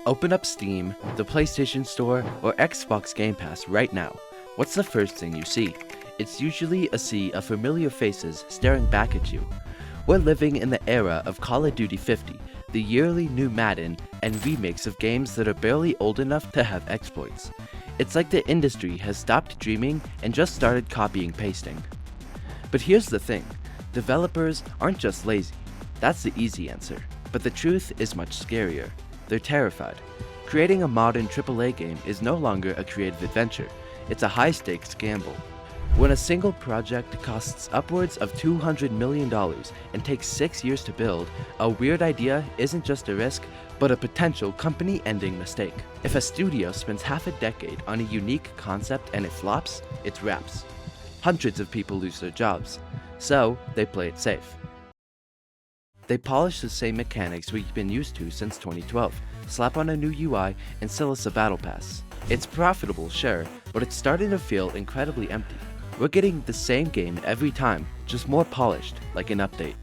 Open up Steam, the PlayStation Store, or Xbox Game Pass right now. What's the first thing you see? It's usually a sea of familiar faces staring back at you. We're living in the era of Call of Duty 50, the yearly new Madden, and remakes of games that are barely old enough to have exploits. It's like the industry has stopped dreaming and just started copying pasting. But here's the thing, developers aren't just lazy. That's the easy answer. But the truth is much scarier. They're terrified. Creating a modern AAA game is no longer a creative adventure. It's a high-stakes gamble. When a single project costs upwards of $200 million and takes 6 years to build, a weird idea isn't just a risk, but a potential company-ending mistake. If a studio spends half a decade on a unique concept and it flops, it's wraps. Hundreds of people lose their jobs. So, they play it safe. They polish the same mechanics we've been used to since 2012, slap on a new UI, and sell us a battle pass. It's profitable, sure, but it's starting to feel incredibly empty. We're getting the same game every time, just more polished, like an update.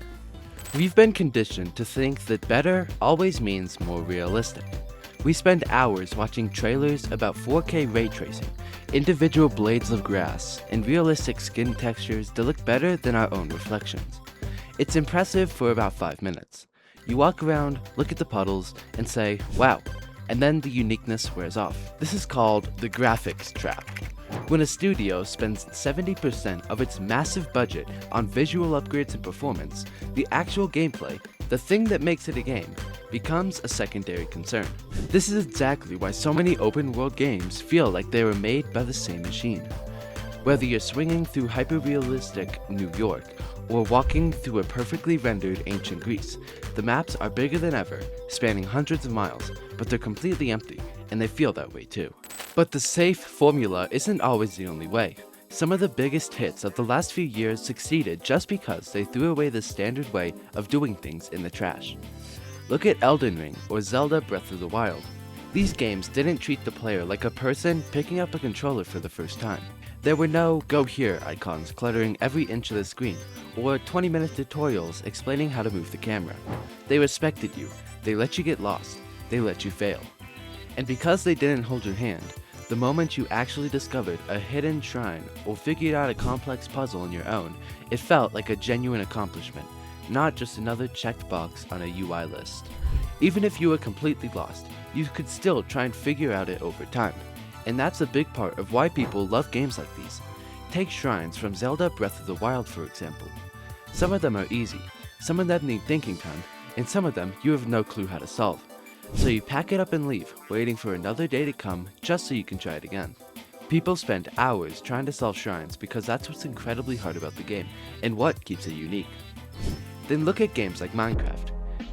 We've been conditioned to think that better always means more realistic. We spend hours watching trailers about 4K ray tracing, individual blades of grass, and realistic skin textures that look better than our own reflections. It's impressive for about 5 minutes. You walk around, look at the puddles, and say, wow, and then the uniqueness wears off. This is called the graphics trap. When a studio spends 70% of its massive budget on visual upgrades and performance, the actual gameplay, the thing that makes it a game, becomes a secondary concern. This is exactly why so many open-world games feel like they were made by the same machine. Whether you're swinging through hyper-realistic New York or walking through a perfectly rendered ancient Greece, the maps are bigger than ever, spanning hundreds of miles, but they're completely empty, and they feel that way too. But the safe formula isn't always the only way. Some of the biggest hits of the last few years succeeded just because they threw away the standard way of doing things in the trash. Look at Elden Ring or Zelda Breath of the Wild. These games didn't treat the player like a person picking up a controller for the first time. There were no "go here" icons cluttering every inch of the screen, or 20-minute tutorials explaining how to move the camera. They respected you, they let you get lost, they let you fail. And because they didn't hold your hand, the moment you actually discovered a hidden shrine or figured out a complex puzzle on your own, it felt like a genuine accomplishment, not just another checked box on a UI list. Even if you were completely lost, you could still try and figure out it over time. And that's a big part of why people love games like these. Take shrines from Zelda Breath of the Wild for example. Some of them are easy, some of them need thinking time, and some of them you have no clue how to solve. So you pack it up and leave, waiting for another day to come just so you can try it again. People spend hours trying to solve shrines because that's what's incredibly hard about the game, and what keeps it unique. Then look at games like Minecraft.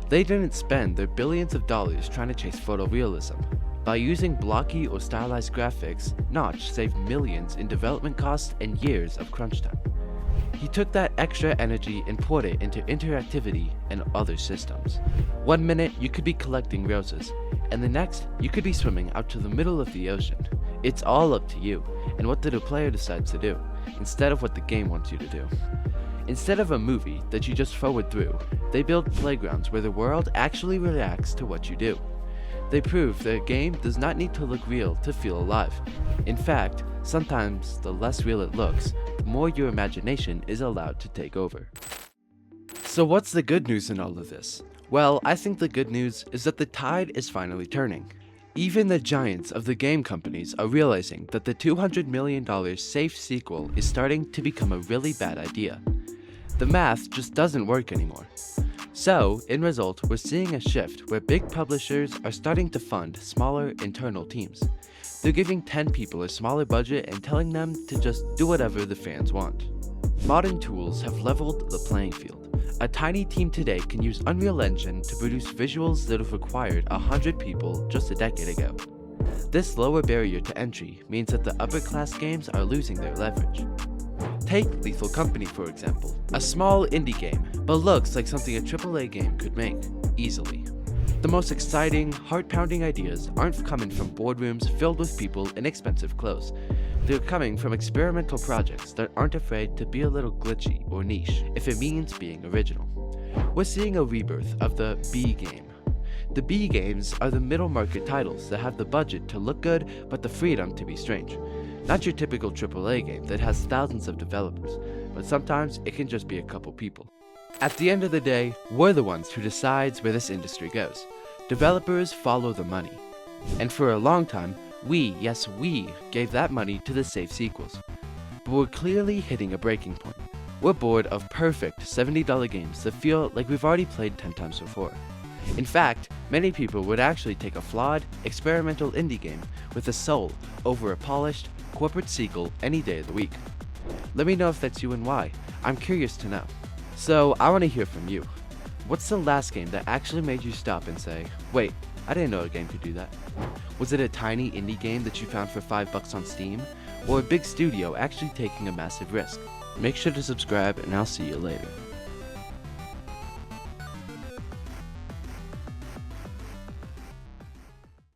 They didn't spend their billions of dollars trying to chase photorealism. By using blocky or stylized graphics, Notch saved millions in development costs and years of crunch time. He took that extra energy and poured it into interactivity and other systems. 1 minute you could be collecting roses, and the next you could be swimming out to the middle of the ocean. It's all up to you, and what the player decides to do, instead of what the game wants you to do. Instead of a movie that you just forward through, they build playgrounds where the world actually reacts to what you do. They prove that a game does not need to look real to feel alive. In fact, sometimes the less real it looks, the more your imagination is allowed to take over. So what's the good news in all of this? Well, I think the good news is that the tide is finally turning. Even the giants of the game companies are realizing that the $200 million safe sequel is starting to become a really bad idea. The math just doesn't work anymore. So, in result, we're seeing a shift where big publishers are starting to fund smaller internal teams. They're giving 10 people a smaller budget and telling them to just do whatever the fans want. Modern tools have leveled the playing field. A tiny team today can use Unreal Engine to produce visuals that have required 100 people just a decade ago. This lower barrier to entry means that the upper-class games are losing their leverage. Take Lethal Company for example, a small indie game, but looks like something a AAA game could make, easily. The most exciting, heart-pounding ideas aren't coming from boardrooms filled with people in expensive clothes. They're coming from experimental projects that aren't afraid to be a little glitchy or niche, if it means being original. We're seeing a rebirth of the B game. The B games are the middle market titles that have the budget to look good but the freedom to be strange. Not your typical AAA game that has thousands of developers, but sometimes it can just be a couple people. At the end of the day, we're the ones who decides where this industry goes. Developers follow the money. And for a long time, we gave that money to the safe sequels. But we're clearly hitting a breaking point. We're bored of perfect $70 games that feel like we've already played 10 times before. In fact, many people would actually take a flawed, experimental indie game with a soul over a polished, corporate sequel any day of the week. Let me know if that's you and why. I'm curious to know. So I want to hear from you. What's the last game that actually made you stop and say, wait, I didn't know a game could do that? Was it a tiny indie game that you found for $5 on Steam? Or a big studio actually taking a massive risk? Make sure to subscribe and I'll see you later.